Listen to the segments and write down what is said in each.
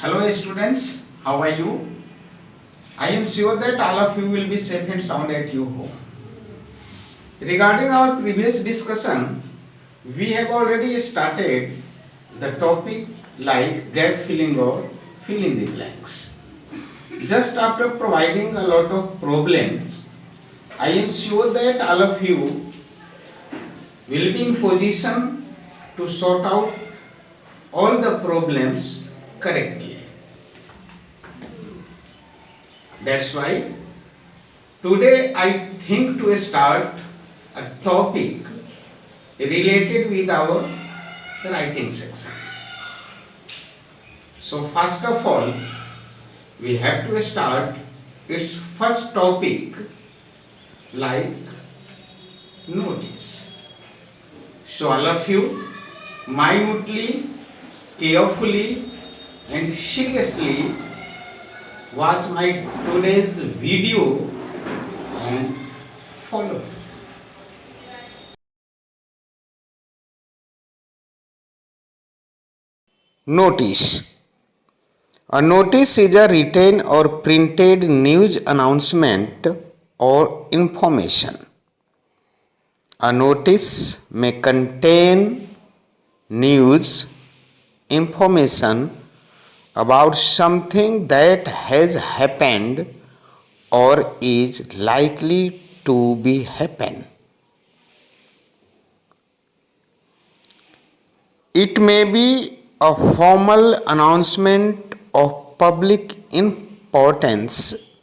Hello students, how are you? I am sure that all of you will be safe and sound at your home. Regarding our previous discussion, we have already started the topic like gap filling or fill in the blanks. Just after providing a lot of problems, I am sure that all of you will be in position to sort out all the problems correctly. That's why today I think to start a topic related with our writing section. So first of all, we have to start its first topic like notice. So all of you minutely, carefully and seriously watch my today's video and follow. Notice. A notice is a written or printed news announcement or information. A notice may contain news, information about something that has happened or is likely to be happen. It may be a formal announcement of public importance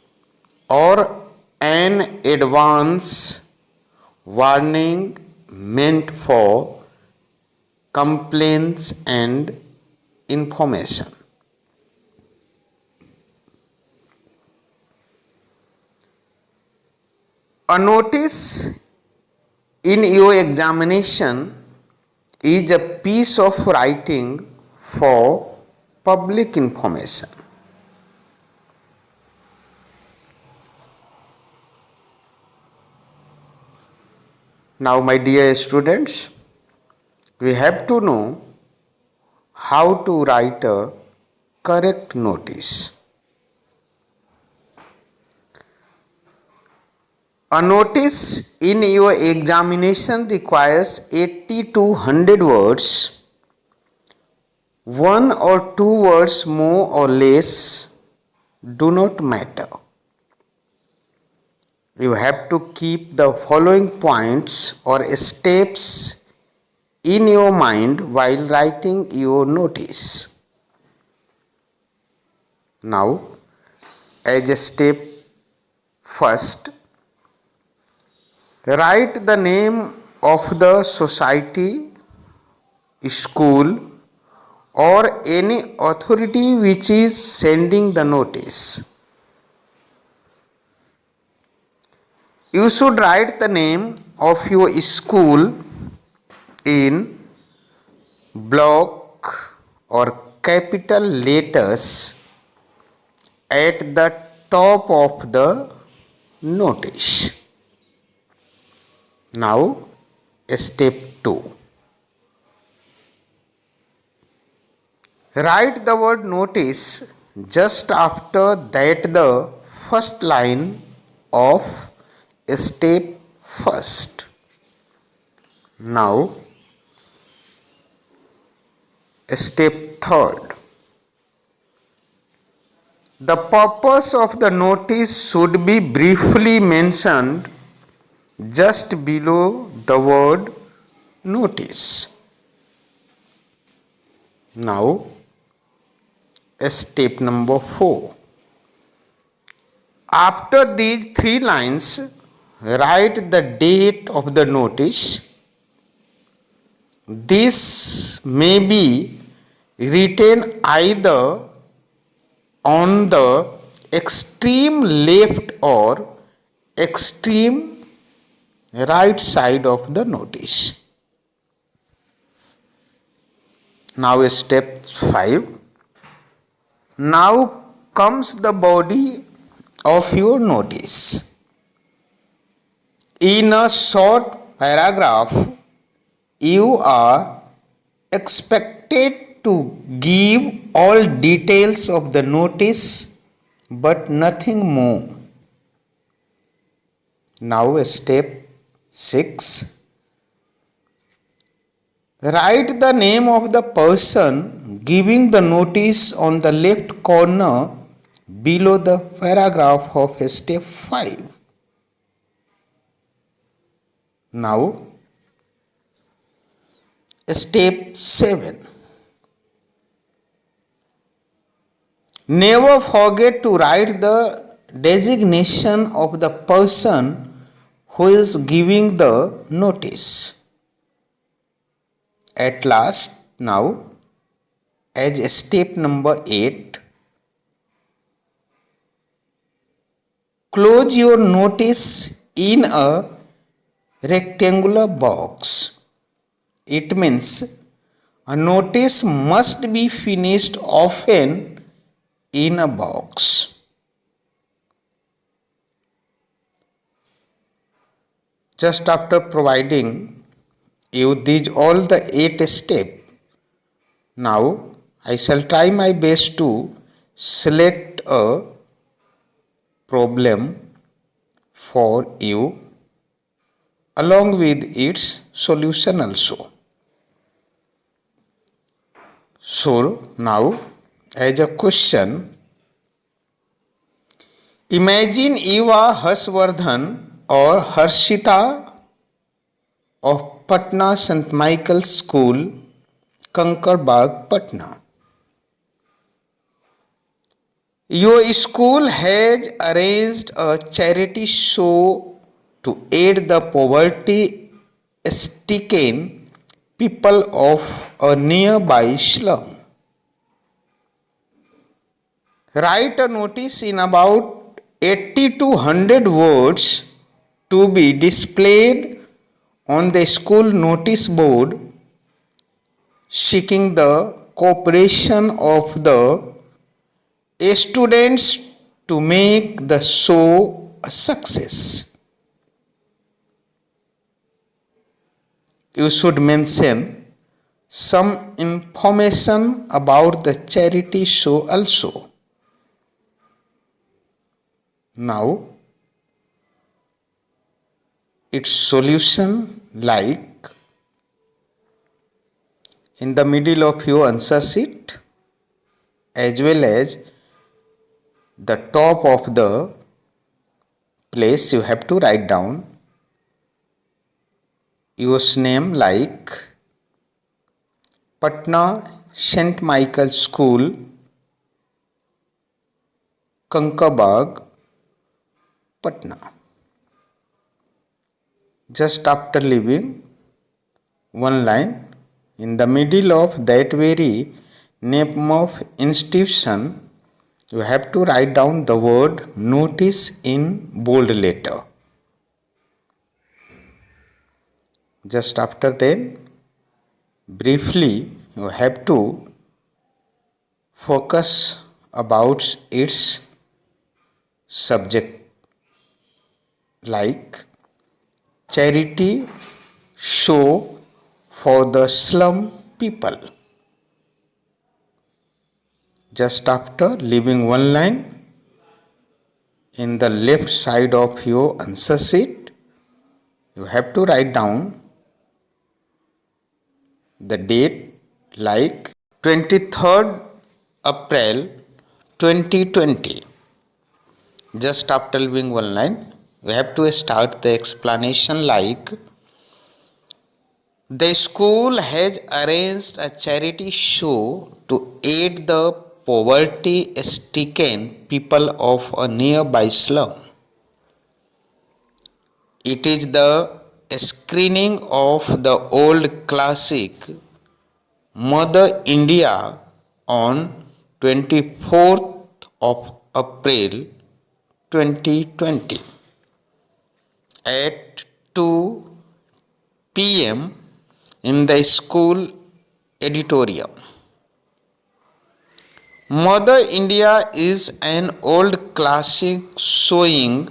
or an advance warning meant for complaints and information. A notice in your examination is a piece of writing for public information. Now, my dear students, we have to know how to write a correct notice. A notice in your examination requires 80 to 100 words. One or two words more or less do not matter. You have to keep the following points or steps in your mind while writing your notice. Now, as a step first, write the name of the society, school, or any authority which is sending the notice. You should write the name of your school in block or capital letters at the top of the notice. Now, step 2. Write the word notice just after that the first line of step first. Now, step 3rd. The purpose of the notice should be briefly mentioned just below the word notice. Now, step number 4. After these 3 lines, write the date of the notice. This may be written either on the extreme left or extreme right side of the notice. Now, step 5. Now comes the body of your notice. In a short paragraph, you are expected to give all details of the notice but nothing more. Now step 6. Write the name of the person giving the notice on the left corner below the paragraph of step 5. Now step 7. Never forget to write the designation of the person who is giving the notice. At last, now, as step number 8, close your notice in a rectangular box. It means a notice must be finished often in a box. Just after providing you these all the 8 steps, now I shall try my best to select a problem for you along with its solution also. So now as a question, imagine you are Harshvardhan or Harshita of Patna St. Michael's School, Kankerbagh, Patna. Your school has arranged a charity show to aid the poverty-stricken people of a nearby slum. Write a notice in about 80 to 100 words to be displayed on the school notice board, seeking the cooperation of the students to make the show a success. You should mention some information about the charity show also. Now, its solution, like in the middle of your answer sheet as well as the top of the place, you have to write down your name, like Patna St. Michael's School, Kankerbagh, Patna. Just after leaving one line, in the middle of that very name of institution, you have to write down the word notice in bold letter. Just after that, briefly you have to focus about its subject, like charity show for the slum people. Just after leaving one line, in the left side of your answer sheet, you have to write down the date, like 23rd April 2020. Just after leaving one line, we have to start the explanation, like the school has arranged a charity show to aid the poverty-stricken people of a nearby slum. It is the screening of the old classic Mother India on 24th of April 2020 at 2 p.m. in the school auditorium. Mother India is an old classic showing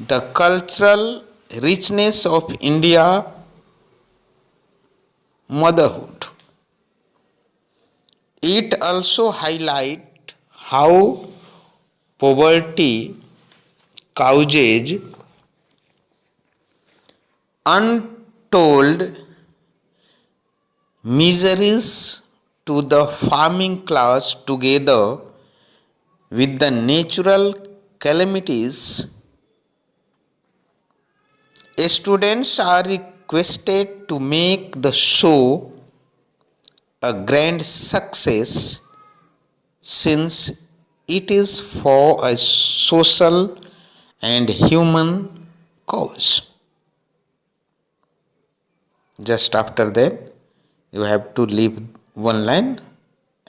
the cultural richness of India motherhood. It also highlights how poverty causes untold miseries to the farming class together with the natural calamities. Students are requested to make the show a grand success since it is for a social and human cause. Just after that, you have to leave one line,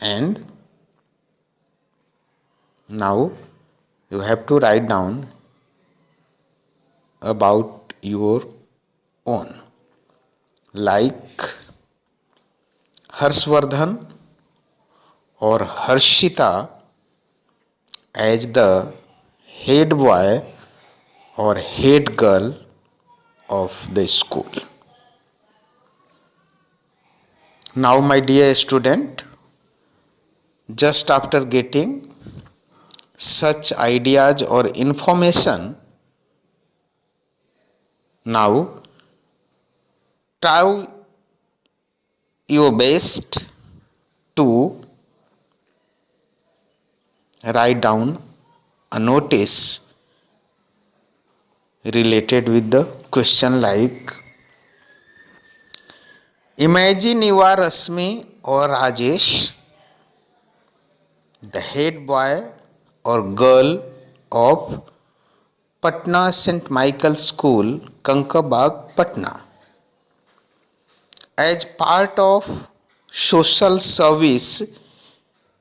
and now you have to write down about your own, like Harshvardhan or Harshita as the head boy or head girl of the school. Now, my dear student, just after getting such ideas or information, now try your best to write down a notice related with the question, like imagine you are Rasmi or Rajesh, the head boy or girl of Patna St. Michael School, Kankabag, Patna. As part of social service,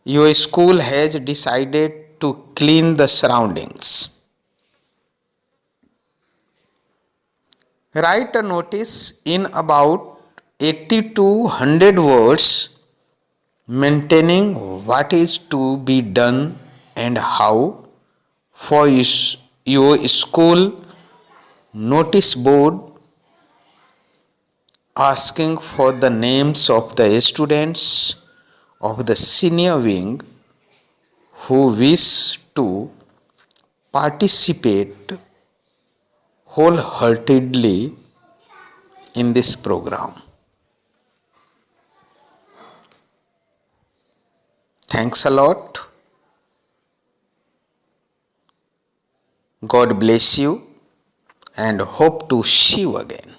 your school has decided to clean the surroundings. Write a notice in about 80 to 100 words maintaining what is to be done and how for your school notice board, asking for the names of the students of the senior wing who wish to participate wholeheartedly in this program. Thanks a lot. God bless you and hope to see you again.